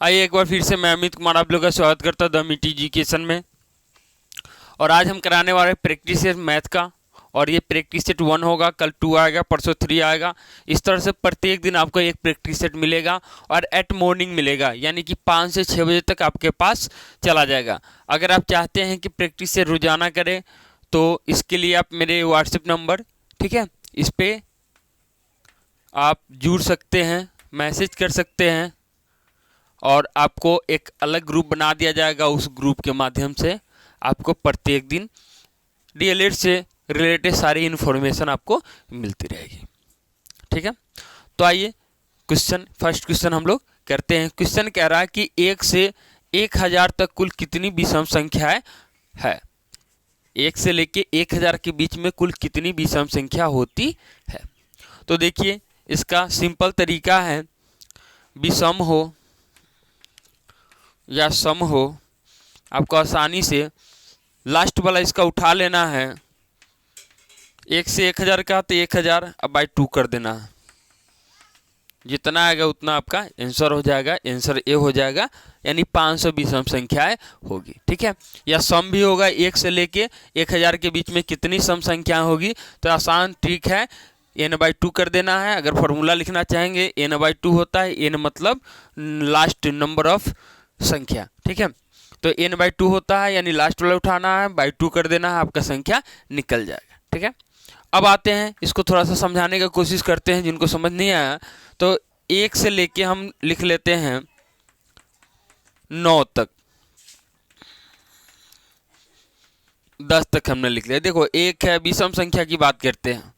आइए एक बार फिर से मैं अमित कुमार आप लोग का स्वागत करता हूँ द मिट एजुकेशन में। और आज हम कराने वाले प्रैक्टिस सेट मैथ का, और ये प्रैक्टिस सेट 1 होगा, कल 2 आएगा, परसों 3 आएगा। इस तरह से प्रत्येक दिन आपको एक प्रैक्टिस सेट मिलेगा और एट मॉर्निंग मिलेगा, यानी कि 5 से 6 बजे तक आपके पास चला जाएगा। अगर आप चाहते हैं कि प्रैक्टिस सेट रोजाना करें तो इसके लिए आप मेरे व्हाट्सएप नंबर, ठीक है, इस पर आप जुड़ सकते हैं, मैसेज कर सकते हैं और आपको एक अलग ग्रुप बना दिया जाएगा। उस ग्रुप के माध्यम से आपको प्रत्येक दिन डीएलएड से रिलेटेड सारी इन्फॉर्मेशन आपको मिलती रहेगी, ठीक है। तो आइए फर्स्ट क्वेश्चन हम लोग करते हैं। क्वेश्चन कह रहा है कि 1 से 1000 तक कुल कितनी विषम संख्याएं है। 1 से लेके 1000 के बीच में कुल कितनी विषम संख्या होती है। तो देखिए इसका सिंपल तरीका है, विषम हो या सम हो, आपको आसानी से लास्ट वाला इसका उठा लेना है। 1 से 1000 का तो 1000 अब बाई 2 कर देना है, जितना आएगा उतना आपका आंसर हो जाएगा। आंसर ए हो जाएगा, यानी 500 विषम संख्याएं होगी, ठीक है। या सम भी होगा, 1 से लेके 1000 के बीच में कितनी सम संख्या होगी। तो आसान ट्रिक है, n/2 कर देना है। अगर फॉर्मूला लिखना चाहेंगे n/2 होता है, n मतलब लास्ट नंबर ऑफ संख्या, ठीक है। तो n/2 होता है, यानी लास्ट वाला उठाना है, बाई 2 कर देना है, आपका संख्या निकल जाएगा, ठीक है। अब आते हैं इसको थोड़ा सा समझाने का कोशिश करते हैं, जिनको समझ नहीं आया तो 1 से लेके हम लिख लेते हैं 9 तक, 10 तक हमने लिख लिया। देखो एक है, विषम संख्या की बात करते हैं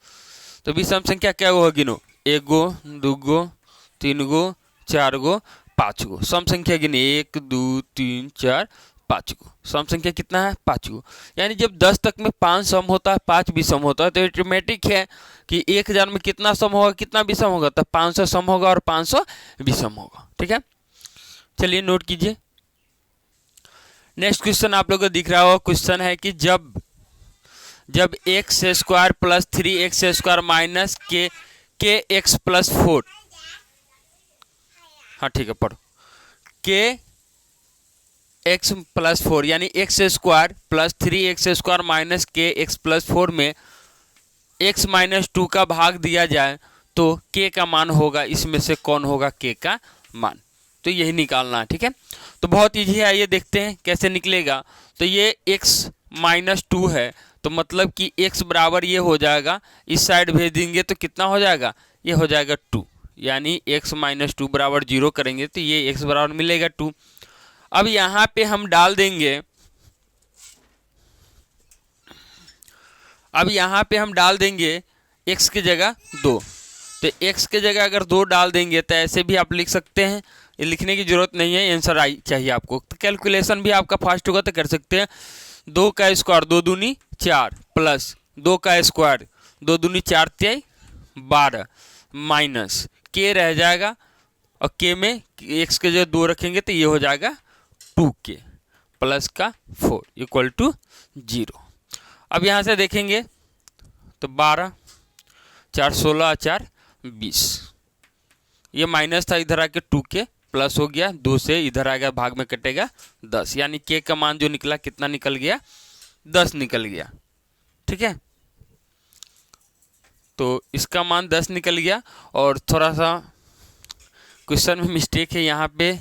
तो विषम संख्या क्या होगी, नो 1 गो 2 गो 3 गो 4 गो 5 गो। सम संख्या गिने 1 2 3 4 5 गो। सम संख्या कितना है, 5 गो। यानी जब 10 तक में 5 सम होता है, 5 विषम होता है, तो ऑटोमेटिक है कि 1000 में कितना सम होगा, कितना विषम होगा, तो 500 सम होगा और 500 विषम होगा, ठीक है। चलिए नोट कीजिए। नेक्स्ट क्वेश्चन आप लोगों को दिख रहा होगा। क्वेश्चन है कि जब x square plus 3x square minus के एक्स प्लस 4, हाँ ठीक है पढ़ो, के एक्स प्लस 4 यानी x square plus 3x square minus के एक्स प्लस 4 में x माइनस 2 का भाग दिया जाए तो k का मान होगा, इसमें से कौन होगा k का मान। तो यही निकालना है, ठीक है। तो बहुत ईजी है, ये देखते हैं कैसे निकलेगा। तो ये x माइनस 2 है, तो मतलब कि x बराबर ये हो जाएगा, इस साइड भेज देंगे तो कितना हो जाएगा, ये हो जाएगा 2, यानी x माइनस 2 बराबर 0 करेंगे तो ये x बराबर मिलेगा 2। अब यहाँ पे हम डाल देंगे, x की जगह 2, तो x की जगह अगर 2 डाल देंगे तो ऐसे भी आप लिख सकते हैं, ये लिखने की जरूरत नहीं है, आंसर आई चाहिए आपको। तो कैलकुलेशन भी आपका फास्ट होगा तो कर सकते हैं। 2 का स्क्वायर 2 दूनी 4 प्लस 2 का स्क्वायर 2 दूनी 4 तिहाई 12 माइनस के रह जाएगा, और के में x के जगह 2 रखेंगे तो ये हो जाएगा 2k प्लस का 4 इक्वल टू 0। अब यहाँ से देखेंगे तो 12 4 16 4 20, ये माइनस था, इधर आके 2k प्लस हो गया, 2 से इधर आ गया, भाग में कटेगा 10, यानी k का मान जो निकला कितना निकल गया, 10 निकल गया, ठीक है। तो इसका मान 10 निकल गया। और थोड़ा सा क्वेश्चन में मिस्टेक है, यहाँ पे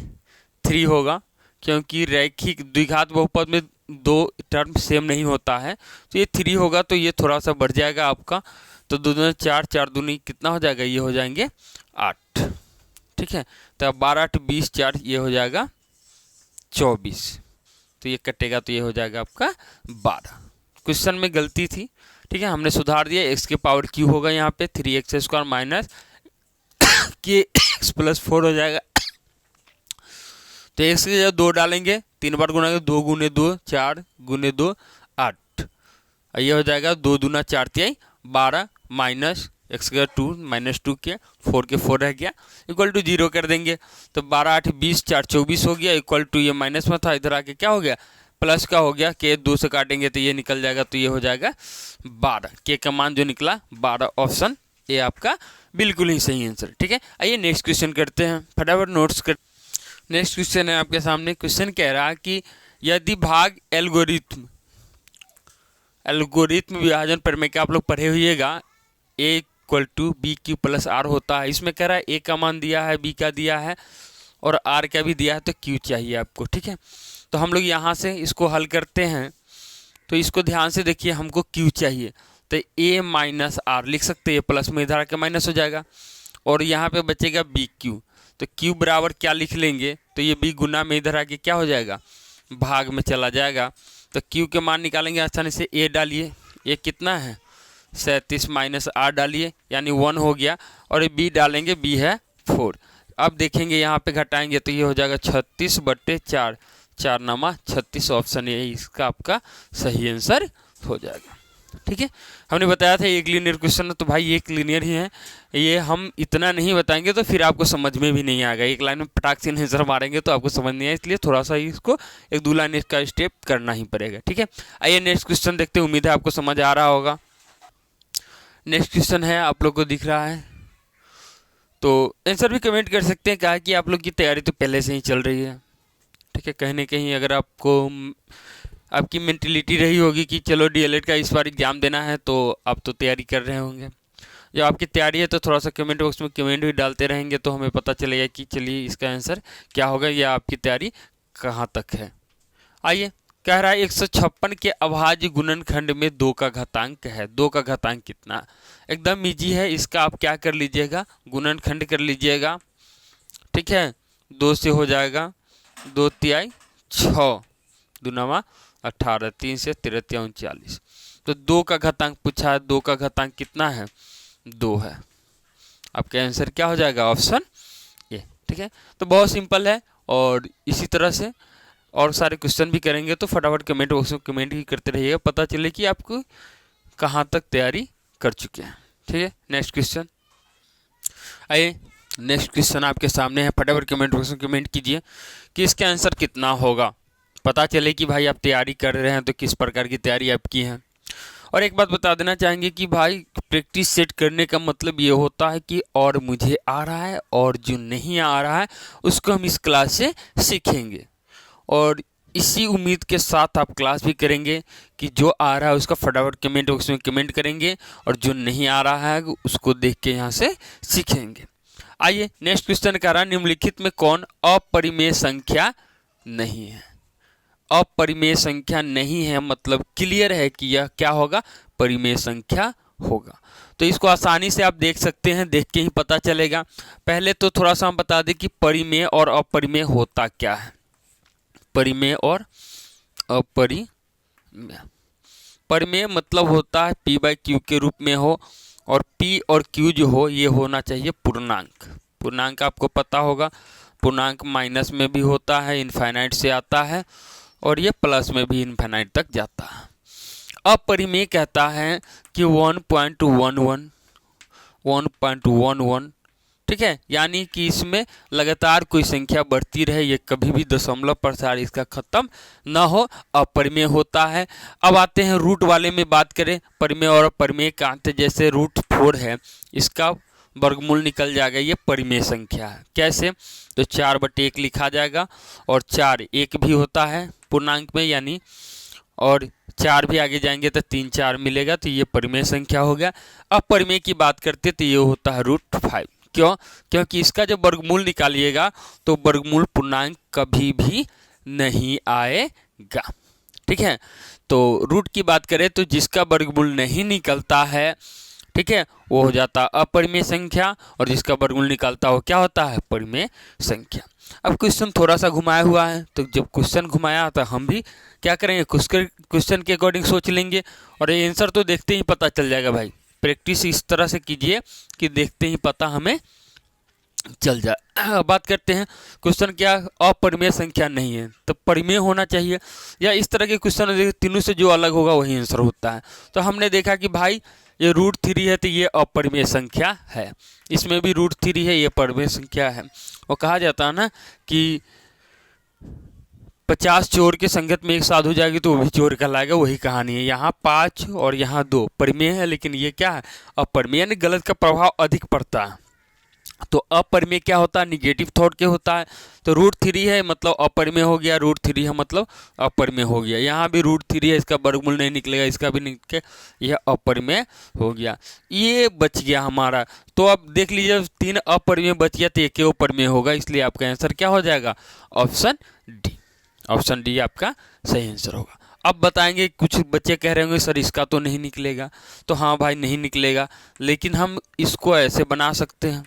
3 होगा, क्योंकि रैखिक द्विघात बहुपद में 2 टर्म सेम नहीं होता है, तो ये 3 होगा, तो ये थोड़ा सा बढ़ जाएगा आपका। तो 2 दूनी 4 4 दूनी कितना हो जाएगा, ये हो जाएंगे 8, ठीक है। तो अब 12 8 20 4 ये हो जाएगा 24, तो ये कटेगा तो ये हो जाएगा आपका 12। क्वेश्चन में गलती थी, ठीक है, हमने सुधार दिया। x के पावर q होगा यहाँ पे 3x स्क्वायर माइनस के एक्स प्लस 4 हो जाएगा। तो x की जगह 2 डालेंगे, 3 बार गुना 2 गुने 2 4 गुने 2 8, ये हो जाएगा 2 दूना 4 तिहाई 12 माइनस x का 2 माइनस 2 के 4 के 4 रह गया, इक्वल टू 0 कर देंगे। तो 12 8 20 4 24 हो गया, इक्वल टू ये माइनस में था, इधर आके क्या हो गया, प्लस का हो गया, के 2 से काटेंगे तो ये निकल जाएगा, तो ये हो जाएगा 12। के का मान जो निकला 12, ऑप्शन ए आपका बिल्कुल ही सही आंसर, ठीक है। आइए नेक्स्ट क्वेश्चन करते हैं, फटाफट नेक्स्ट क्वेश्चन है आपके सामने। क्वेश्चन कह रहा है कि यदि भाग एल्गोरिथम विभाजन प्रमेय के आप लोग पढ़े हुइएगा, a equal to b q plus r होता है। इसमें कह रहा है a का मान दिया है, b का दिया है और r का भी दिया है, तो q चाहिए आपको। ठीक है, तो हम लोग यहाँ से इसको हल करते हैं। तो इसको ध्यान से देखिए, हमको q चाहिए तो a माइनस आर लिख सकते हैं, प्लस में इधर आके माइनस हो जाएगा और यहाँ पे बचेगा बी क्यू। तो q बराबर क्या लिख लेंगे, तो ये b गुना में इधर आके क्या हो जाएगा, भाग में चला जाएगा। तो q के मान निकालेंगे आसानी से। a डालिए, a कितना है 37 माइनस आर डालिए यानी 1 हो गया, और b डालेंगे, b है 4। अब देखेंगे यहाँ पे घटाएंगे तो ये हो जाएगा 36/4, 4 नामा 36। ऑप्शन ए इसका आपका सही आंसर हो जाएगा। ठीक है, हमने बताया था एक लीनियर क्वेश्चन है, तो भाई एक लीनियर ही है। ये हम इतना नहीं बताएंगे तो फिर आपको समझ में भी नहीं आएगा। एक लाइन में पटाख से आंसर मारेंगे तो आपको समझ नहीं आए, इसलिए थोड़ा सा इसको एक 2 लाइन का स्टेप करना ही पड़ेगा। ठीक है, आइए नेक्स्ट क्वेश्चन देखते हैं, उम्मीद है आपको समझ आ रहा होगा। नेक्स्ट क्वेश्चन है, आप लोग को दिख रहा है तो आंसर भी कमेंट कर सकते हैं। कहा कि आप लोग की तैयारी तो पहले से ही चल रही है। ठीक है, कहीं ना कहीं अगर आपको आपकी मेंटेलिटी रही होगी कि चलो डीएलएड का इस बार एग्जाम देना है, तो आप तो तैयारी कर रहे होंगे। जब आपकी तैयारी है तो थोड़ा सा कमेंट बॉक्स में कमेंट भी डालते रहेंगे तो हमें पता चलेगा कि चलिए इसका आंसर क्या होगा या आपकी तैयारी कहाँ तक है। आइए, कह रहा है 156 के अभाज्य गुणनखंड में 2 का घातांक है। 2 का घातांक कितना, एकदम ईजी है। इसका आप क्या कर लीजिएगा, गुणनखंड कर लीजिएगा। ठीक है, 2 से हो जाएगा 2 तिहाई 6, 2 नवा 18, 3 से 13 39। तो 2 का घातांक पूछा है, 2 का घातांक कितना है, 2 है। आपका आंसर क्या हो जाएगा, ऑप्शन ए। ठीक है, तो बहुत सिंपल है। और इसी तरह से और सारे क्वेश्चन भी करेंगे, तो फटाफट कमेंट बॉक्स में कमेंट ही करते रहिएगा, पता चले कि आपको कहाँ तक तैयारी कर चुके हैं। ठीक है, नेक्स्ट क्वेश्चन। आइए, नेक्स्ट क्वेश्चन आपके सामने है, फटाफट कमेंट बॉक्स में कमेंट कीजिए कि इसका आंसर कितना होगा, पता चले कि भाई आप तैयारी कर रहे हैं तो किस प्रकार की तैयारी आपकी है। और एक बात बता देना चाहेंगे कि भाई प्रैक्टिस सेट करने का मतलब ये होता है कि और मुझे आ रहा है और जो नहीं आ रहा है उसको हम इस क्लास से सीखेंगे, और इसी उम्मीद के साथ आप क्लास भी करेंगे कि जो आ रहा है उसका फटाफट कमेंट बॉक्स में कमेंट करेंगे और जो नहीं आ रहा है उसको देख के यहाँ से सीखेंगे। आइए, नेक्स्ट क्वेश्चन कह रहा है, निम्नलिखित में कौन अपरिमेय संख्या नहीं है। अपरिमेय संख्या नहीं है मतलब क्लियर है कि यह क्या होगा, परिमेय संख्या होगा। तो इसको आसानी से आप देख सकते हैं, देख के ही पता चलेगा। पहले तो थोड़ा सा हम बता दें कि परिमेय और अपरिमेय होता क्या है। परिमेय और अपरिमेय, परिमेय मतलब होता है p/q के रूप में हो, और p और q जो हो ये होना चाहिए पूर्णांक। पूर्णांक आपको पता होगा, पूर्णांक माइनस में भी होता है, इनफाइनाइट से आता है, और ये प्लस में भी इनफाइनाइट तक जाता है। अपरिमेय कहता है कि 1.11, ठीक है, यानी कि इसमें लगातार कोई संख्या बढ़ती रहे, ये कभी भी दशमलव प्रसार इसका खत्म ना हो, अपरिमेय होता है। अब आते हैं रूट वाले में बात करें, परिमेय और अपरिमेय का अंत, जैसे √4 है, इसका वर्गमूल निकल जाएगा, ये परिमेय संख्या है। कैसे, तो 4/1 लिखा जाएगा, और 4 1 भी होता है पूर्णांक में यानी, और 4 भी आगे जाएंगे तो 3 4 मिलेगा, तो ये परिमेय संख्या हो गया। अब परिमेय की बात करते तो ये होता है √5। क्यों, क्योंकि इसका जब वर्गमूल निकालिएगा तो वर्गमूल पूर्णांक कभी भी नहीं आएगा। ठीक है, तो रूट की बात करें तो जिसका वर्गमूल नहीं निकलता है, ठीक है, वो हो जाता है अपरिमेय संख्या, और जिसका वर्गमूल निकलता हो क्या होता है, परिमेय संख्या। अब क्वेश्चन थोड़ा सा घुमाया हुआ है, तो जब क्वेश्चन घुमाया तो हम भी क्या करेंगे, क्वेश्चन के अकॉर्डिंग सोच लेंगे, और ये आंसर तो देखते ही पता चल जाएगा। भाई प्रैक्टिस इस तरह से कीजिए कि देखते ही पता हमें चल जाए। बात करते हैं क्वेश्चन क्या, अपरिमेय संख्या नहीं है तो परिमेय होना चाहिए, या इस तरह के क्वेश्चन तीनों से जो अलग होगा वही आंसर होता है। तो हमने देखा कि भाई ये √3 है तो ये अपरिमेय संख्या है, इसमें भी √3 है, ये परिमेय संख्या है। और कहा जाता है ना कि 50 चोर के संगत में एक साधु जाएगी तो वो भी चोर कहलाएगा, वही कहानी है। यहाँ 5 और यहाँ 2 परिमेय है, लेकिन ये क्या है, अपरिमेय, यानी गलत का प्रभाव अधिक पड़ता है। तो अपरिमेय क्या होता है, निगेटिव थॉट के होता है। तो √3 है मतलब अपरिमेय हो गया, √3 है मतलब अपरिमेय हो गया। यहाँ भी √3 है, इसका वर्गमूल नहीं निकलेगा, इसका भी निकले, यह अपरिमेय हो गया। ये बच गया हमारा। तो अब देख लीजिए 3 अपरिमेय बच गया तो एक परिमेय होगा, इसलिए आपका आंसर क्या हो जाएगा, ऑप्शन डी। ऑप्शन डी आपका सही आंसर होगा। अब बताएंगे, कुछ बच्चे कह रहे होंगे सर इसका तो नहीं निकलेगा। तो हाँ भाई नहीं निकलेगा, लेकिन हम इसको ऐसे बना सकते हैं,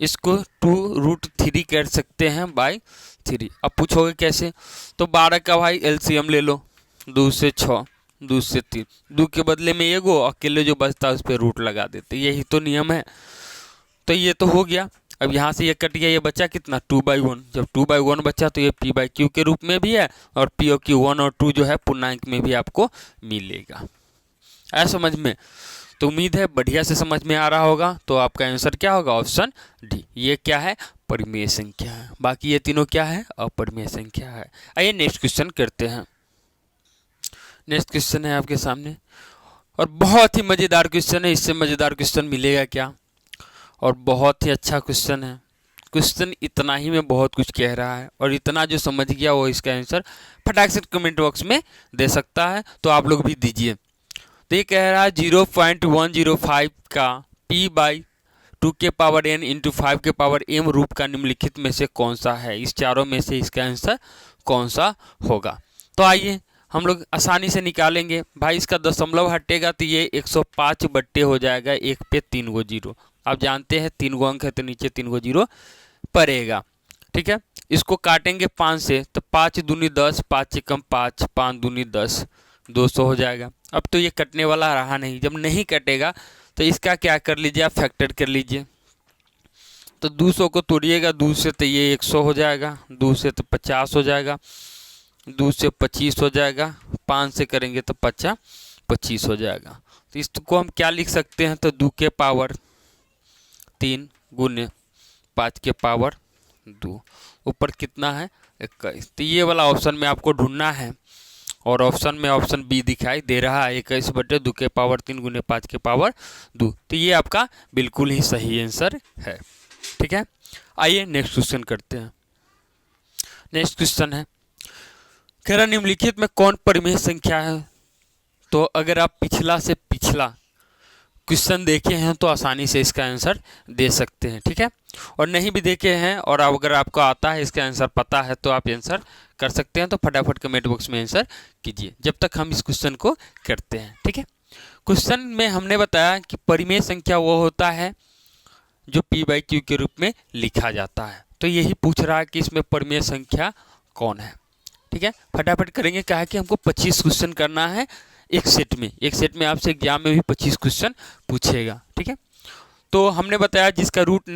इसको 2√3 कर सकते हैं बाई 3। अब पूछोगे कैसे, तो 12 का भाई एलसीएम ले लो, 2 से 6, 2 से 3, 2 के बदले में एगो अकेले जो बचता है उस पर रूट लगा देते, यही तो नियम है। तो ये तो हो गया। अब यहाँ से ये कट गया, ये बचा कितना 2/1। जब 2/1 बचा तो ये p/q के रूप में भी है, और p और q 1 और 2 जो है पूर्णांक में भी आपको मिलेगा। आया समझ में? तो उम्मीद है बढ़िया से समझ में आ रहा होगा। तो आपका आंसर क्या होगा, ऑप्शन डी। ये क्या है, परिमेय संख्या है। बाकी ये तीनों क्या है, अपरिमेय संख्या है। आइए नेक्स्ट क्वेश्चन करते हैं। नेक्स्ट क्वेश्चन है आपके सामने, और बहुत ही मज़ेदार क्वेश्चन है। इससे मज़ेदार क्वेश्चन मिलेगा क्या, और बहुत ही अच्छा क्वेश्चन है। क्वेश्चन इतना ही में बहुत कुछ कह रहा है, और इतना जो समझ गया वो इसका आंसर फटाक से कमेंट बॉक्स में दे सकता है। तो आप लोग भी दीजिए। तो ये कह रहा है 0.105 का p/2 के पावर n इंटू 5 के पावर m रूप का निम्नलिखित में से कौन सा है, इस चारों में से इसका आंसर कौन सा होगा। तो आइए हम लोग आसानी से निकालेंगे। भाई इसका दशमलव हटेगा तो ये 105 बट्टे हो जाएगा, 1 पे 3 गो जीरो। आप जानते हैं 3 गो अंक है तो नीचे 3 गो जीरो पड़ेगा। ठीक है, इसको काटेंगे 5 से, तो 5 दूनी 10, 5 एकम 5, 5 दूनी 10, 200 हो जाएगा। अब तो ये कटने वाला रहा नहीं, जब नहीं कटेगा तो इसका क्या कर लीजिए, आप फैक्टर कर लीजिए। तो 200 को तोड़िएगा 2 से तो ये 100 हो जाएगा, 2 से तो 50 हो जाएगा, 2 से 25 हो जाएगा, 5 से करेंगे तो 50 25 हो जाएगा। तो इसको हम क्या लिख सकते हैं, तो 2 के पावर 3 गुने 5 के पावर 2, ऊपर कितना है 21। तो ये वाला ऑप्शन में आपको ढूंढना है, और ऑप्शन में ऑप्शन बी दिखाई दे रहा है 21/2 के पावर 3 गुने 5 के पावर 2। तो ये आपका बिल्कुल ही सही आंसर है। ठीक है, आइए नेक्स्ट क्वेश्चन करते हैं। नेक्स्ट क्वेश्चन है, कह रहा निम्नलिखित में कौन परिमेय संख्या है। तो अगर आप पिछला से पिछला क्वेश्चन देखे हैं तो आसानी से इसका आंसर दे सकते हैं। ठीक है, और नहीं भी देखे हैं और अगर आपको आता है इसका आंसर पता है तो आप आंसर कर सकते हैं। तो फटाफट कमेंट बॉक्स में आंसर कीजिए जब तक हम इस क्वेश्चन को करते हैं। ठीक है, क्वेश्चन में हमने बताया कि परिमेय संख्या वो होता है जो p/q के रूप में लिखा जाता है। तो यही पूछ रहा है कि इसमें परिमेय संख्या कौन है। ठीक है, फटाफट करेंगे, कहा कि हमको 25 क्वेश्चन करना है एक सेट में आपसे एग्जाम में भी 25 क्वेश्चन पूछेगा। ठीक है, तो हमने बताया जिसका रूट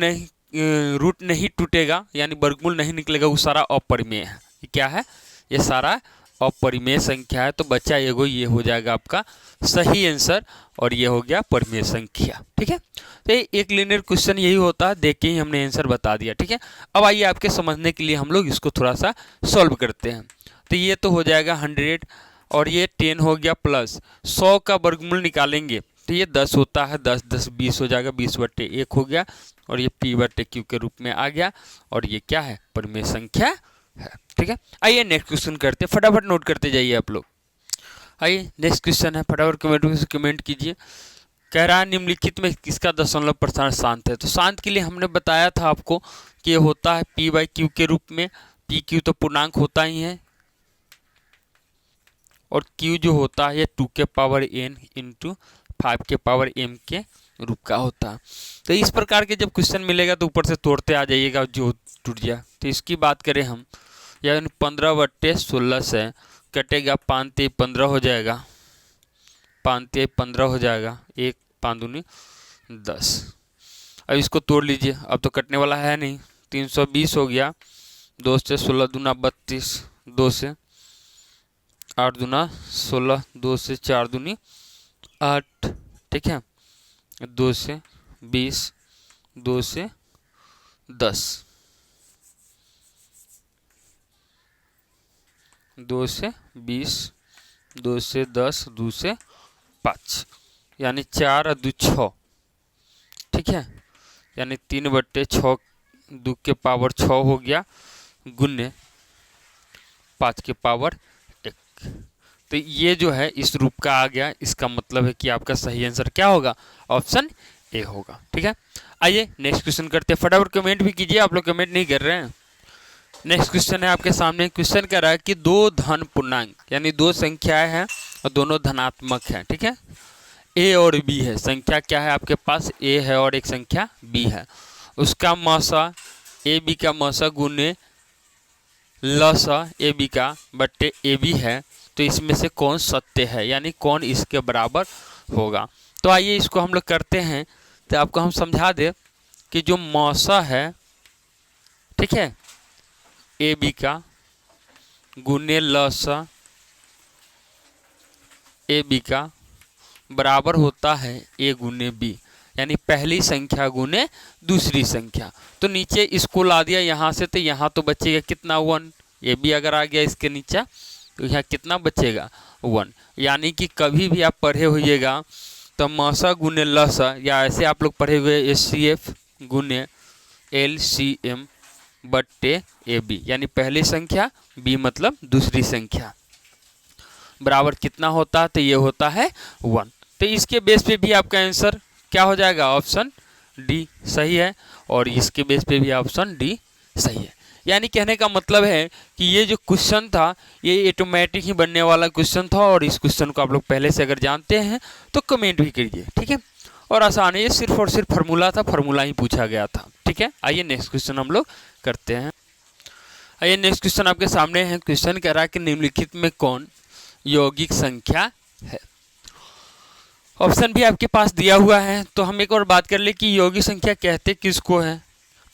नहीं टूटेगा यानी वर्गमूल नहीं निकलेगा वो सारा अपरिमेय है। ये क्या है, ये सारा अपरिमेय संख्या है। तो बच्चा एगो ये हो जाएगा आपका सही आंसर, और ये हो गया परिमेय संख्या। ठीक है, तो एक लीनियर क्वेश्चन यही होता है, देख के ही हमने आंसर बता दिया। ठीक है, अब आइए आपके समझने के लिए हम लोग इसको थोड़ा सा सॉल्व करते हैं। तो ये तो हो जाएगा 100, और ये 10 हो गया, प्लस 100 का वर्गमूल निकालेंगे तो ये 10 होता है, 10 10 20 हो जाएगा, 20/1 हो गया, और ये p/q के रूप में आ गया, और ये क्या है, परिमेय संख्या है। ठीक है, आइए नेक्स्ट क्वेश्चन करते हैं, फटाफट नोट करते जाइए आप लोग। आइए नेक्स्ट क्वेश्चन है, फटाफट कमेंट कीजिए। कह रहा है निम्नलिखित में किसका दशमलव प्रसारण शांत है। तो शांत के लिए हमने बताया था आपको कि ये होता है p/q के रूप में। pq तो पूर्णांक होता ही है, और q जो होता है ये 2 के पावर n इंटू 5 के पावर m के रूप का होता है। तो इस प्रकार के जब क्वेश्चन मिलेगा तो ऊपर से तोड़ते आ जाइएगा जो टूट गया। तो इसकी बात करें हम, यानी 15/16 से कटेगा 5 × 15 हो जाएगा, 5 × 15 हो जाएगा, 1 5 दूनी 10। अब इसको तोड़ लीजिए, अब तो कटने वाला है नहीं, 320 हो गया, 2 से 16 दूना 32, 2 से 8 दूना 16, 2 से 4 दूनी 8। ठीक है, 2 से 20, 2 से 10, 2 से 20, 2 से 10, 2 से 5, यानी 4 और 2 6। ठीक है, यानी 3/6 2 के पावर 6 हो गया गुने 5 के पावर 1। तो ये जो है इस रूप का आ गया। इसका मतलब है कि आपका सही आंसर क्या होगा, ऑप्शन ए होगा। ठीक है, आइए नेक्स्ट क्वेश्चन करते हैं। फटाफट कमेंट भी कीजिए, आप लोग कमेंट नहीं कर रहे हैं। नेक्स्ट क्वेश्चन है आपके सामने। क्वेश्चन कह रहा है कि दो धन पूर्णांक यानी दो संख्याएं हैं और दोनों धनात्मक हैं। ठीक है, ए और बी है। संख्या क्या है आपके पास, ए है और एक संख्या बी है। उसका मौसा ए बी का मौसा गुने लसा ए बी का बट्टे ए बी है। तो इसमें से कौन सत्य है, यानी कौन इसके बराबर होगा। तो आइए इसको हम लोग करते हैं। तो आपको हम समझा दें कि जो मौसा है, ठीक है, ए बी का गुने लसा ए बी का बराबर होता है ए गुने बी, यानी पहली संख्या गुने दूसरी संख्या। तो नीचे इसको ला दिया यहाँ से, तो यहाँ तो बचेगा कितना 1। ए बी अगर आ गया इसके नीचे तो यहाँ कितना बचेगा 1। यानी कि कभी भी आप पढ़े होइएगा तो मौसा गुने लसा, या ऐसे आप लोग पढ़े हुए HCF गुने LCM बट्टे ए बी, यानी पहली संख्या बी मतलब दूसरी संख्या बराबर कितना होता है, तो ये होता है 1। तो इसके बेस पे भी आपका आंसर क्या हो जाएगा, ऑप्शन डी सही है। और इसके बेस पे भी ऑप्शन डी सही है। यानी कहने का मतलब है कि ये जो क्वेश्चन था ये ऑटोमेटिक ही बनने वाला क्वेश्चन था। और इस क्वेश्चन को आप लोग पहले से अगर जानते हैं तो कमेंट भी करिए। ठीक है, और आसान है, ये सिर्फ और सिर्फ फार्मूला था, फार्मूला ही पूछा गया था। ठीक है, आइए नेक्स्ट क्वेश्चन हम लोग करते हैं। आइए नेक्स्ट क्वेश्चन आपके सामने है। क्वेश्चन कह रहा है कि निम्नलिखित में कौन यौगिक संख्या है। ऑप्शन भी आपके पास दिया हुआ है। तो हम एक और बात कर ले कि यौगिक संख्या कहते किसको है,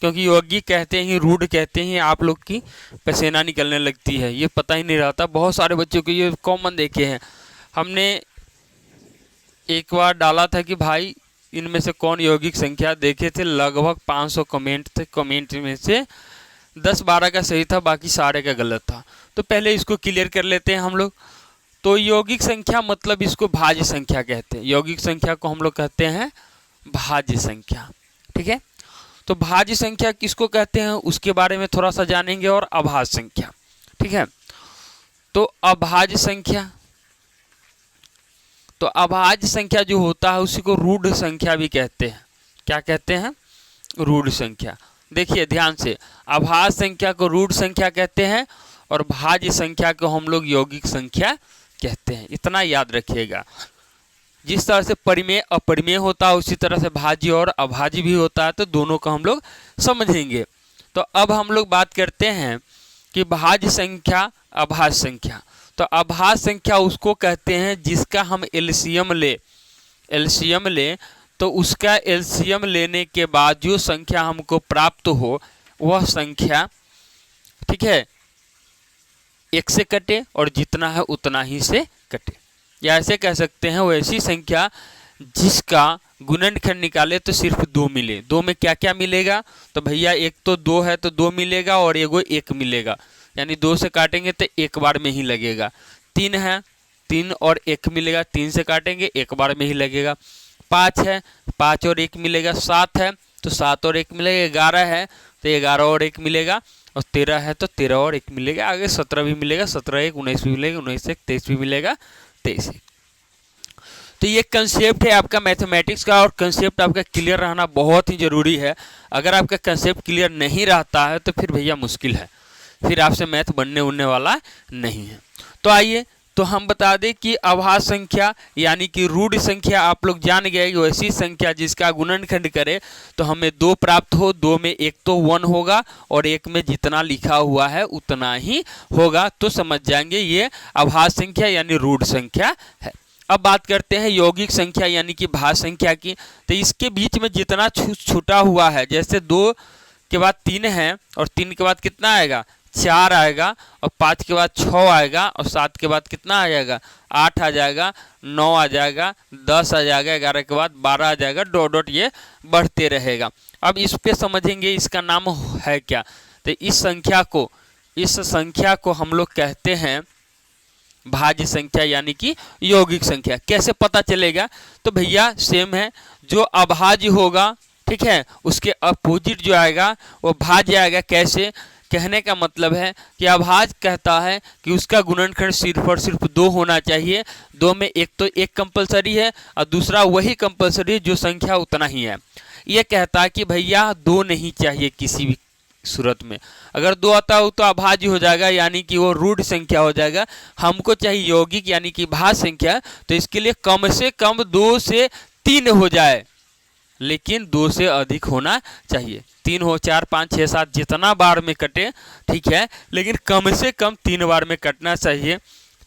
क्योंकि यौगिक कहते हैं, रूढ़ कहते हैं, आप लोग की पसीना निकलने लगती है, ये पता ही नहीं रहता। बहुत सारे बच्चों को ये कॉमन देखे हैं। हमने एक बार डाला था कि भाई इनमें से कौन यौगिक संख्या, देखे थे लगभग 500 कमेंट थे। कमेंट में से 10-12 का सही था, बाकी सारे का गलत था। तो पहले इसको क्लियर कर लेते हैं हम लोग। तो यौगिक संख्या मतलब इसको भाज्य संख्या कहते हैं। यौगिक संख्या को हम लोग कहते हैं भाज्य संख्या। ठीक है, तो भाज्य संख्या किसको कहते हैं उसके बारे में थोड़ा सा जानेंगे। और अभाज्य संख्या, ठीक है, तो अभाज्य संख्या, तो अभाज्य संख्या जो होता है उसी को रूढ़ संख्या भी कहते हैं। क्या कहते हैं, रूढ़ संख्या। देखिए ध्यान से, अभाज्य संख्या को रूढ़ संख्या कहते हैं और भाज्य संख्या को हम लोग यौगिक संख्या कहते हैं। इतना याद रखिएगा। जिस तरह से परिमेय अपरिमेय होता है उसी तरह से भाज्य और अभाज्य भी होता है, तो दोनों को हम लोग समझेंगे। तो अब हम लोग बात करते हैं कि भाज्य संख्या अभाज्य संख्या। तो अभाज्य संख्या उसको कहते हैं जिसका हम एलसीएम ले तो उसका एलसीएम लेने के बाद जो संख्या हमको प्राप्त हो वह संख्या, ठीक है, 1 से कटे और जितना है उतना ही से कटे। या ऐसे कह सकते हैं वो ऐसी संख्या जिसका गुणनखंड निकाले तो सिर्फ 2 मिले। 2 में क्या क्या मिलेगा, तो भैया एक तो 2 है तो 2 मिलेगा और एगो 1 मिलेगा, यानी 2 से काटेंगे तो एक बार में ही लगेगा। 3 है, 3 और 1 मिलेगा, 3 से काटेंगे एक बार में ही लगेगा। 5 है, 5 और 1 मिलेगा। 7 है तो 7 और 1 मिलेगा। 11 है तो 11 और 1 मिलेगा। और 13 है तो 13 और 1 मिलेगा। आगे 17 भी मिलेगा, 17 1 19 भी मिलेगा, 19 1 23 भी मिलेगा, 23 1। तो ये कंसेप्ट है आपका मैथमेटिक्स का, और कंसेप्ट आपका क्लियर रहना बहुत ही ज़रूरी है। अगर आपका कंसेप्ट क्लियर नहीं रहता है तो फिर भैया मुश्किल है, फिर आपसे मैथ बनने उड़ने वाला नहीं है। तो आइए तो हम बता दें कि अभाज्य संख्या यानी कि रूढ़ संख्या आप लोग जान गए, वैसी संख्या जिसका गुणनखंड करे तो हमें 2 प्राप्त हो। 2 में एक तो 1 होगा और 1 में जितना लिखा हुआ है उतना ही होगा, तो समझ जाएंगे ये अभाज्य संख्या यानी रूढ़ संख्या है। अब बात करते हैं यौगिक संख्या यानी कि भाज्य संख्या की। तो इसके बीच में जितना छूटा हुआ है, जैसे 2 के बाद 3 है और 3 के बाद कितना आएगा, 4 आएगा, और 5 के बाद 6 आएगा, और 7 के बाद कितना आ जाएगा, 8 आ जाएगा, 9 आ जाएगा, 10 आ जाएगा, 11 के बाद 12 आ जाएगा, डॉट डॉट ये बढ़ते रहेगा। अब इस पे समझेंगे इसका नाम है क्या। तो इस संख्या को हम लोग कहते हैं भाज्य संख्या यानी कि यौगिक संख्या। कैसे पता चलेगा, तो भैया सेम है, जो अभाज्य होगा, ठीक है, उसके अपोजिट जो आएगा वो भाज्य आएगा। कैसे? कहने का मतलब है कि अभाज्य कहता है कि उसका गुणनखंड सिर्फ और सिर्फ 2 होना चाहिए। 2 में एक तो 1 कंपलसरी है और दूसरा वही कंपलसरी जो संख्या उतना ही है। ये कहता है कि भैया 2 नहीं चाहिए किसी भी सूरत में। अगर 2 आता हो तो अभाज्य हो जाएगा, यानी कि वो रूढ़ संख्या हो जाएगा। हमको चाहिए यौगिक यानी कि भाज्य संख्या, तो इसके लिए कम से कम 2 से 3 हो जाए, लेकिन 2 से अधिक होना चाहिए। 3 हो, 4, 5, 6, 7 जितना बार में कटे, ठीक है, लेकिन कम से कम 3 बार में कटना चाहिए।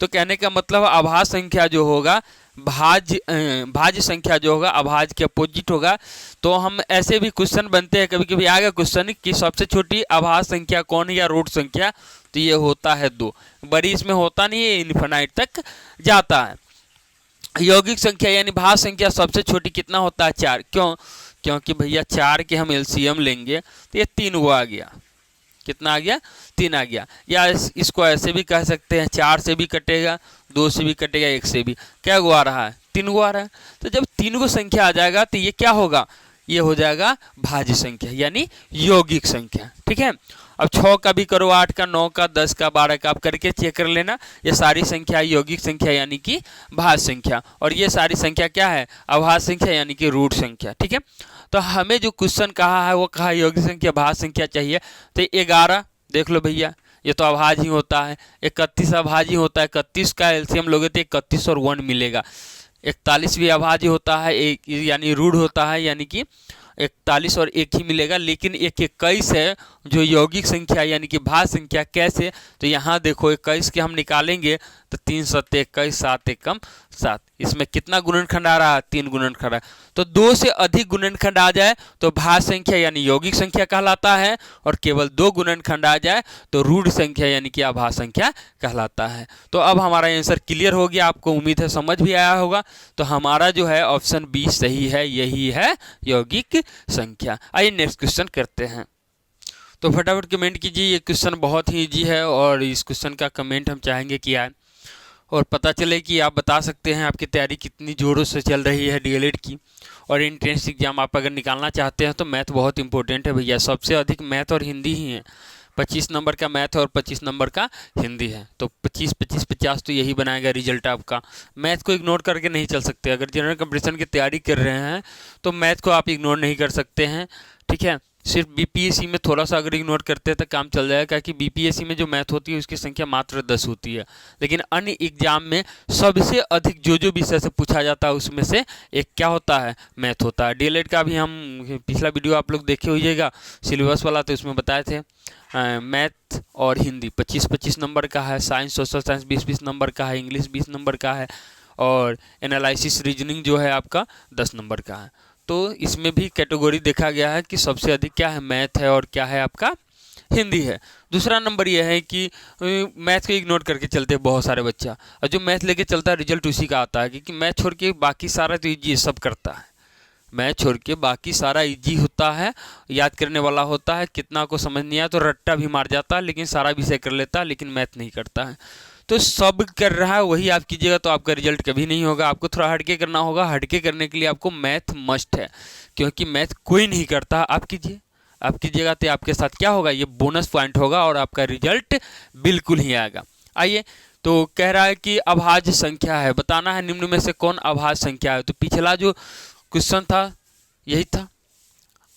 तो कहने का मतलब अभाज्य संख्या जो होगा भाज्य संख्या जो होगा अभाज्य के अपोजिट होगा। तो हम ऐसे भी क्वेश्चन बनते हैं, कभी कभी आएगा क्वेश्चन कि सबसे छोटी अभाज्य संख्या कौन है या रूट संख्या, तो ये होता है 2। बड़ी इसमें होता नहीं है, इन्फिनाइट तक जाता है। यौगिक संख्या यानी भाज्य संख्या सबसे छोटी कितना होता है? 4। क्यों? क्योंकि भैया 4 के हम एलसीएम लेंगे तो ये 3 वो आ गया। कितना आ गया? 3 आ गया। या इसको ऐसे भी कह सकते हैं, 4 से भी कटेगा, 2 से भी कटेगा, 1 से भी। क्या गो आ रहा है? 3 गो आ रहा है। तो जब 3 गो संख्या आ जाएगा तो ये क्या होगा? ये हो जाएगा भाज्य संख्या यानी यौगिक संख्या। ठीक है, अब 6 का भी करो, 8 का, 9 का, 10 का, 12 का, आप करके चेक कर लेना। ये सारी संख्या यौगिक संख्या यानी कि भाज्य संख्या, और ये सारी संख्या क्या है? अभाज्य संख्या यानी कि रूट संख्या। ठीक है, तो हमें जो क्वेश्चन कहा है वो कहा यौगिक संख्या भाज्य संख्या चाहिए। तो 11 देख लो भैया, ये तो अभाज्य ही होता है। 31 अभाज्य ही होता है। 31 का एलसीएम लोगे तो 31 और 1 मिलेगा। 41 भी अभाज्य होता है, एक यानी रूढ़ होता है, यानी कि 41 और 1 ही मिलेगा। लेकिन एक 21 है जो यौगिक संख्या यानी कि भाज्य संख्या। कैसे? तो यहाँ देखो 21 के हम निकालेंगे तो 3 7 21, 7 एकम 7। इसमें कितना गुणनखंड आ रहा है? 3 गुणनखंड है। तो 2 से अधिक गुणनखंड आ जाए तो भाज्य संख्या यानी यौगिक संख्या कहलाता है, और केवल 2 गुणनखंड आ जाए तो रूढ़ संख्या यानी कि अभाज्य संख्या कहलाता है। तो अब हमारा आंसर क्लियर हो गया, आपको उम्मीद है समझ भी आया होगा। तो हमारा जो है ऑप्शन बी सही है, यही है यौगिक संख्या। आइए नेक्स्ट क्वेश्चन करते हैं। तो फटाफट कमेंट कीजिए, ये क्वेश्चन बहुत ही इजी है और इस क्वेश्चन का कमेंट हम चाहेंगे कि आए और पता चले कि आप बता सकते हैं आपकी तैयारी कितनी ज़ोरों से चल रही है डीएलएड की। और एंट्रेंस एग्जाम आप अगर निकालना चाहते हैं तो मैथ बहुत इंपॉर्टेंट है भैया। सबसे अधिक मैथ और हिंदी ही है। 25 नंबर का मैथ और 25 नंबर का हिंदी है। तो 25 25 50 तो यही बनाएगा रिजल्ट आपका। मैथ को इग्नोर करके नहीं चल सकते। अगर जनरल कंपटीशन की तैयारी कर रहे हैं तो मैथ को आप इग्नोर नहीं कर सकते हैं। ठीक है, सिर्फ बीपीएससी में थोड़ा सा अगर इग्नोर करते हैं तो काम चल जाएगा, क्योंकि बीपीएससी में जो मैथ होती है उसकी संख्या मात्र 10 होती है। लेकिन अन्य एग्जाम में सबसे अधिक जो विषय से पूछा जाता है उसमें से एक क्या होता है? मैथ होता है। डीएलएड का भी हम पिछला वीडियो आप लोग देखे होइएगा सिलेबस वाला, तो उसमें बताए थे मैथ और हिंदी 25-25 नंबर का है, साइंस सोशल साइंस 20-20 नंबर का है, इंग्लिश 20 नंबर का है, और एनालिसिस रीजनिंग जो है आपका 10 नंबर का है। तो इसमें भी कैटेगरी देखा गया है कि सबसे अधिक क्या है? मैथ है, और क्या है आपका? हिंदी है। दूसरा नंबर यह है कि मैथ को इग्नोर करके चलते हैं बहुत सारे बच्चा, और जो मैथ लेके चलता है रिजल्ट उसी का आता है, क्योंकि मैथ छोड़ के बाकी सारा तो ईजी सब करता है। मैथ छोड़ के बाकी सारा इजी होता है, याद करने वाला होता है। कितना को समझ नहीं आया तो रट्टा भी मार जाता है, लेकिन सारा विषय कर लेता है, लेकिन मैथ नहीं करता है। तो सब कर रहा है वही आप कीजिएगा तो आपका रिजल्ट कभी नहीं होगा। आपको थोड़ा हटके करना होगा। हटके करने के लिए आपको मैथ मस्ट है, क्योंकि मैथ कोई नहीं करता। आप कीजिए, आप कीजिएगा तो आपके साथ क्या होगा? ये बोनस पॉइंट होगा और आपका रिजल्ट बिल्कुल ही आएगा। आइए, तो कह रहा है कि अभाज्य संख्या है, बताना है निम्न में से कौन अभाज्य संख्या है। तो पिछला जो क्वेश्चन था यही था,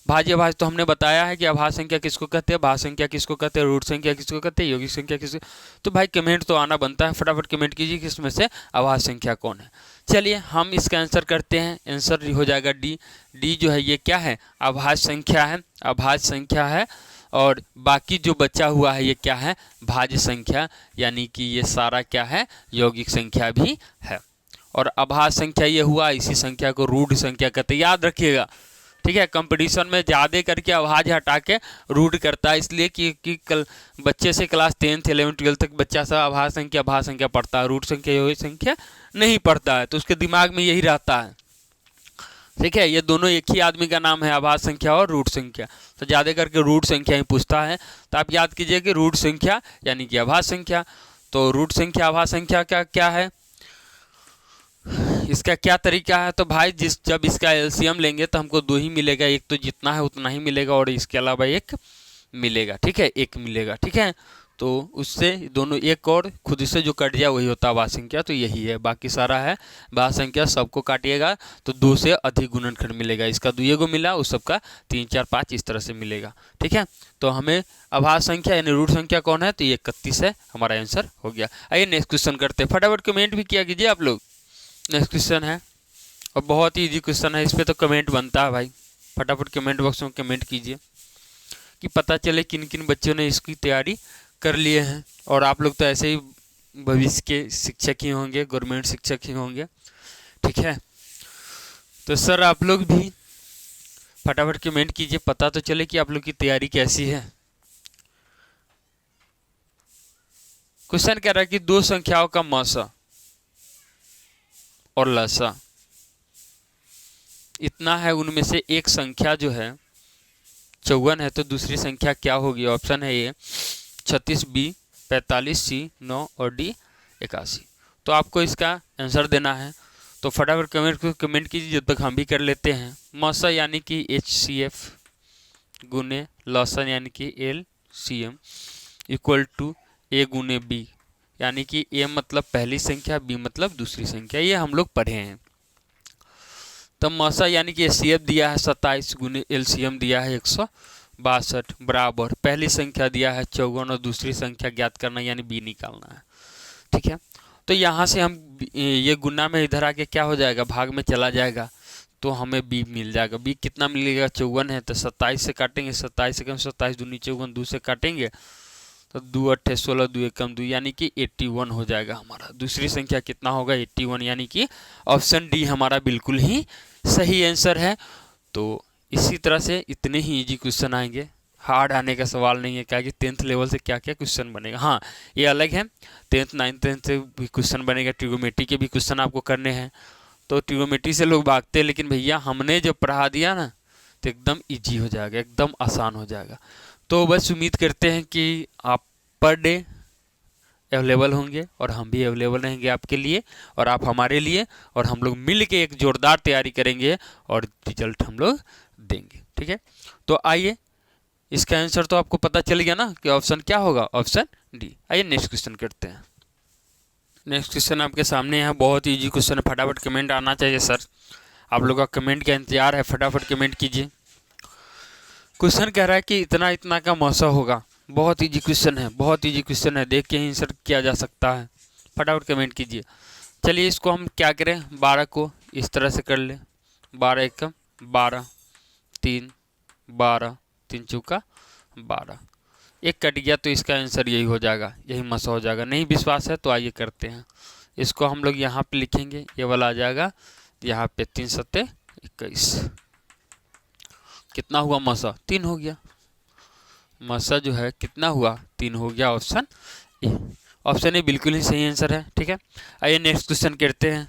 भाज्य अभाज्य। तो हमने बताया है कि अभाज्य संख्या किसको कहते हैं, भाज्य संख्या किसको कहते हैं, रूट संख्या किसको कहते हैं, यौगिक संख्या किसको। तो भाई कमेंट तो आना बनता है, फटाफट कमेंट कीजिए कि इसमें से अभाज्य संख्या कौन है। चलिए हम इसका आंसर करते हैं। आंसर हो जाएगा डी। डी जो है ये क्या है? अभाज्य संख्या है, अभाज्य संख्या है। और बाकी जो बचा हुआ है ये क्या है? भाज्य संख्या, यानी कि ये सारा क्या है? यौगिक संख्या भी है। और अभाज्य संख्या ये हुआ, इसी संख्या को रूढ़ संख्या कहते हैं, याद रखिएगा। ठीक है, कंपटीशन में ज़्यादा करके अभाज्य हटा के रूढ़ करता है, इसलिए कि कल बच्चे से क्लास 10th 11th 12th तक बच्चा सा अभाज्य संख्या भाज्य संख्या पढ़ता है, रूढ़ संख्या यौगिक संख्या नहीं पढ़ता है, तो उसके दिमाग में यही रहता है। ठीक है, ये दोनों एक ही आदमी का नाम है, अभाज्य संख्या और रूढ़ संख्या। तो ज़्यादा करके रूढ़ संख्या ही पूछता है। तो आप याद कीजिए कि रूढ़ संख्या यानी कि अभाज्य संख्या। तो रूढ़ संख्या अभाज्य संख्या का क्या है? इसका क्या तरीका है, तो भाई जब इसका एलसीएम लेंगे तो हमको 2 ही मिलेगा, एक तो जितना है उतना ही मिलेगा और इसके अलावा एक मिलेगा, ठीक है, एक मिलेगा, ठीक है। तो उससे दोनों एक और खुद से जो कट जाए वही होता है भाज्य संख्या, तो यही है, बाकी सारा है भाज्य संख्या, सबको काटिएगा तो 2 से अधिक गुणनखंड मिलेगा, इसका 2 को मिला, उस सबका 3, 4, 5 इस तरह से मिलेगा, ठीक है। तो हमें अभाज्य संख्या यानी रूट संख्या कौन है, तो ये 31 है, हमारा आंसर हो गया। आइए नेक्स्ट क्वेश्चन करते हैं, फटाफट कमेंट भी किया कीजिए आप लोग। नेक्स्ट क्वेश्चन है और बहुत ही इजी क्वेश्चन है, इस पर तो कमेंट बनता है भाई, फटाफट कमेंट बॉक्स में कमेंट कीजिए कि पता चले किन किन बच्चों ने इसकी तैयारी कर लिए हैं। और आप लोग तो ऐसे ही भविष्य के शिक्षक ही होंगे, गवर्नमेंट शिक्षक ही होंगे, ठीक है। तो सर आप लोग भी फटाफट कमेंट कीजिए, पता तो चले कि आप लोग की तैयारी कैसी है। क्वेश्चन कह रहा है कि 2 संख्याओं का मौसा और लसा इतना है, उनमें से एक संख्या जो है 54 है, तो दूसरी संख्या क्या होगी। ऑप्शन है ए 36, बी 45, सी 9 और डी 81। तो आपको इसका आंसर देना है, तो फटाफट कमेंट कीजिए, जब तक हम भी कर लेते हैं। मौसा यानी कि HCF गुने लसन यानी कि LCM इक्वल टू ए गुने बी, यानी कि ए मतलब पहली संख्या, बी मतलब दूसरी संख्या, ये हम लोग पढ़े हैं। तब मौसा यानी कि HCF दिया है 27 गुने LCM दिया है 162 बराबर पहली संख्या दिया है 54 और दूसरी संख्या ज्ञात करना यानी बी निकालना है, ठीक है। तो यहाँ से हम ये गुना में इधर आके क्या हो जाएगा, भाग में चला जाएगा, तो हमें बी मिल जाएगा। बी कितना मिलेगा, 54 है, तो 27 से काटेंगे, 27 से कम 27 दूनी 54, 2 से काटेंगे तो 2 8 16, 2 1 कम 2 यानी कि 81 हो जाएगा हमारा। दूसरी संख्या कितना होगा, 81, यानी कि ऑप्शन डी हमारा बिल्कुल ही सही आंसर है। तो इसी तरह से इतने ही इजी क्वेश्चन आएंगे, हार्ड आने का सवाल नहीं है, क्या कि 10th लेवल से क्या क्या क्वेश्चन बनेगा। हाँ ये अलग है, 10th 9th 10th से भी क्वेश्चन बनेगा, ट्रिगोनोमेट्री के भी क्वेश्चन आपको करने हैं। तो ट्रिगोनोमेट्री से लोग भागते हैं, लेकिन भैया हमने जब पढ़ा दिया ना तो एकदम ईजी हो जाएगा, एकदम आसान हो जाएगा। तो बस उम्मीद करते हैं कि आप पर डे अवेलेबल होंगे और हम भी अवेलेबल रहेंगे आपके लिए और आप हमारे लिए, और हम लोग मिल के एक जोरदार तैयारी करेंगे और रिजल्ट हम लोग देंगे, ठीक है। तो आइए, इसका आंसर तो आपको पता चल गया ना कि ऑप्शन क्या होगा, ऑप्शन डी। आइए नेक्स्ट क्वेश्चन करते हैं। नेक्स्ट क्वेश्चन आपके सामने है, बहुत ही इजी क्वेश्चन है, फटाफट कमेंट आना चाहिए सर, आप लोगों का कमेंट का इंतजार है, फटाफट कमेंट कीजिए। क्वेश्चन कह रहा है कि इतना इतना का मौसा होगा, बहुत इजी क्वेश्चन है, बहुत इजी क्वेश्चन है, देख के ही आंसर किया जा सकता है, फटाफट कमेंट कीजिए। चलिए इसको हम क्या करें, 12 को इस तरह से कर ले, 12 एकम 12, 3 12, 3 चौका 12, एक कट गया तो इसका आंसर यही हो जाएगा, यही मसा हो जाएगा। नहीं विश्वास है तो आइए करते हैं, इसको हम लोग यहाँ पे लिखेंगे, ये वाला आ जाएगा यहाँ पे 3 7 21, कितना हुआ मसा, 3 हो गया, मसा जो है कितना हुआ, 3 हो गया, ऑप्शन ए। ऑप्शन ए बिल्कुल ही सही आंसर है, ठीक है। आइए नेक्स्ट क्वेश्चन करते हैं।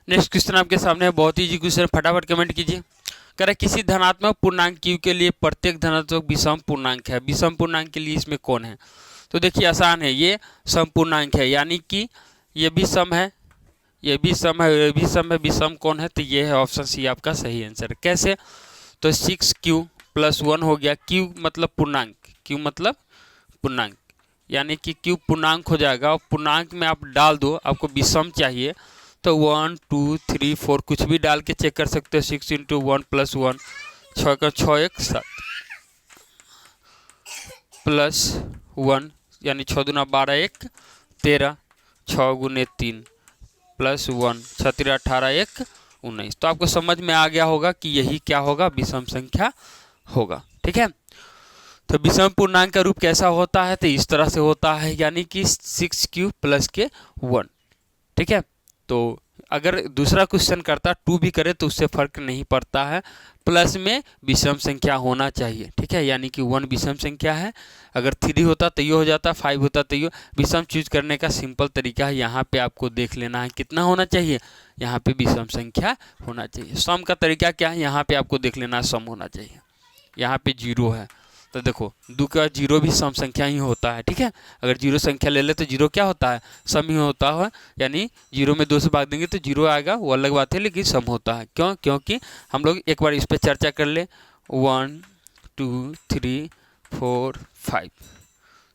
नेक्स्ट क्वेश्चन आपके सामने है, बहुत इजी क्वेश्चन, फटाफट कमेंट कीजिए। कह रहा है किसी धनात्मक पूर्णांक q के लिए प्रत्येक धनात्मक विषम पूर्णांक है, विषम पूर्णांक के लिए इसमें कौन है। तो देखिए आसान है, ये समपूर्णांक है, यानी कि ये भी सम है, ये भी सम है, ये भी सम है, विषम कौन है, तो ये है ऑप्शन सी आपका सही आंसर। कैसे, तो 6q + 1 हो गया, q मतलब पूर्णांक, q मतलब पूर्णांक, यानी कि q पूर्णांक हो जाएगा, और पूर्णांक में आप डाल दो, आपको विषम चाहिए तो 1 2 3 4 कुछ भी डाल के चेक कर सकते हो। 6 × 1 + 1 6 का 6 1 7 प्लस 1 यानी 6 दूना 12 1 13, 6 गुने 3 प्लस 1 6 3 18 1 19। तो आपको समझ में आ गया होगा कि यही क्या होगा, विषम संख्या होगा, ठीक है। तो विषम पूर्णांक का रूप कैसा होता है, तो इस तरह से होता है, यानी कि 6q + 1, ठीक है। तो अगर दूसरा क्वेश्चन करता 2 भी करे तो उससे फर्क नहीं पड़ता है, प्लस में विषम संख्या होना चाहिए, ठीक है, यानी कि 1 विषम संख्या है, अगर 3 होता तो ये हो जाता, 5 होता तो ये। विषम चूज करने का सिंपल तरीका है, यहाँ पे आपको देख लेना है कितना होना चाहिए, यहाँ पे विषम संख्या होना चाहिए। सम का तरीका क्या है, यहाँ पे आपको देख लेना है सम होना चाहिए, यहाँ पे 0 है तो देखो 2 के बाद 0 भी सम संख्या ही होता है, ठीक है। अगर 0 संख्या ले ले तो 0 क्या होता है, सम ही होता है, यानी 0 में 2 से भाग देंगे तो 0 आएगा, वो अलग बात है, लेकिन सम होता है। क्यों? क्योंकि हम लोग एक बार इस पर चर्चा कर ले। 1 2 3 4 5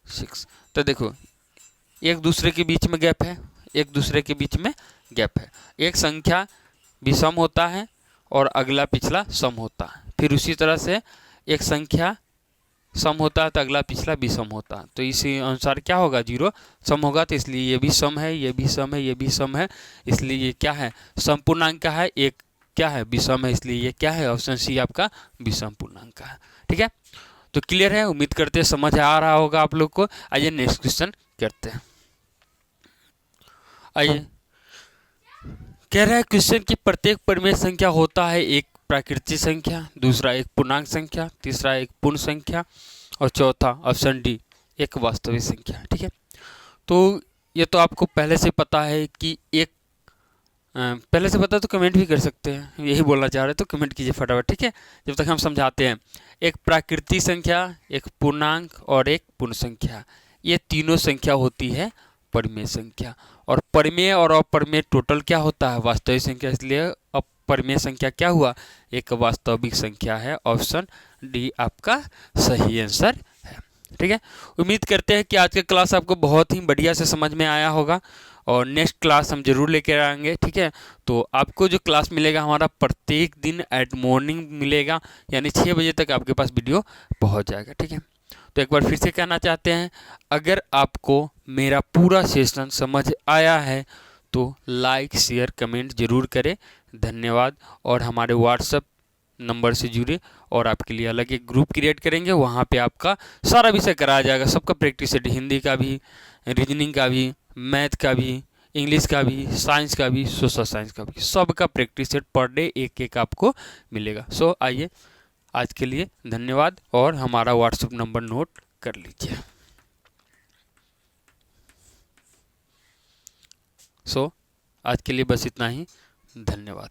6, तो देखो एक दूसरे के बीच में गैप है, एक दूसरे के बीच में गैप है। एक संख्या भी सम होता है और अगला पिछला सम होता है। फिर उसी तरह से एक संख्या सम होता है तो अगला पिछला भी सम होता है। तो इसी अनुसार क्या होगा, 0 सम होगा, तो इसलिए ये भी सम है, ये भी सम है, ये भी सम है, इसलिए ये क्या है, सम पूर्णांक का है। एक क्या है, विषम है, इसलिए ये क्या है, ऑप्शन सी आपका विषम पूर्णांक का है। ठीक है, तो क्लियर है, उम्मीद करते हैं समझ आ रहा होगा आप लोग को। आइए नेक्स्ट क्वेश्चन करते हैं। आइए, कह रहा है क्वेश्चन की प्रत्येक परिमेय संख्या होता है एक प्राकृतिक संख्या, दूसरा एक पूर्णांक संख्या, तीसरा एक पूर्ण संख्या और चौथा ऑप्शन डी एक वास्तविक संख्या। ठीक है, तो ये तो आपको पहले से पता है कि एक पहले से पता तो कमेंट भी कर सकते हैं, यही बोलना चाह रहे तो कमेंट कीजिए फटाफट। ठीक है, जब तक हम समझाते हैं। एक प्राकृतिक संख्या, एक पूर्णांक और एक पूर्ण संख्या, ये तीनों संख्या होती है परिमेय संख्या। और परिमेय और अपरिमेय टोटल क्या होता है, वास्तविक संख्या। इसलिए अपरिमेय संख्या क्या हुआ, एक वास्तविक संख्या है। ऑप्शन डी आपका सही आंसर है। ठीक है, उम्मीद करते हैं कि आज का क्लास आपको बहुत ही बढ़िया से समझ में आया होगा और नेक्स्ट क्लास हम जरूर लेकर आएंगे। ठीक है, तो आपको जो क्लास मिलेगा हमारा प्रत्येक दिन एट मॉर्निंग मिलेगा, यानी 6 बजे तक आपके पास वीडियो पहुंच जाएगा। ठीक है, तो एक बार फिर से कहना चाहते हैं, अगर आपको मेरा पूरा सेशन समझ आया है तो लाइक शेयर कमेंट जरूर करें। धन्यवाद। और हमारे व्हाट्सएप नंबर से जुड़े और आपके लिए अलग एक ग्रुप क्रिएट करेंगे, वहाँ पे आपका सारा विषय कराया जाएगा, सबका प्रैक्टिस सेट, हिंदी का भी, रीजनिंग का भी, मैथ का भी, इंग्लिश का भी, साइंस का भी, सोशल साइंस का भी, सबका प्रैक्टिस सेट पर डे एक एक आपको मिलेगा। सो आइए, आज के लिए धन्यवाद और हमारा व्हाट्सएप नंबर नोट कर लीजिए। सो आज के लिए बस इतना ही, धन्यवाद।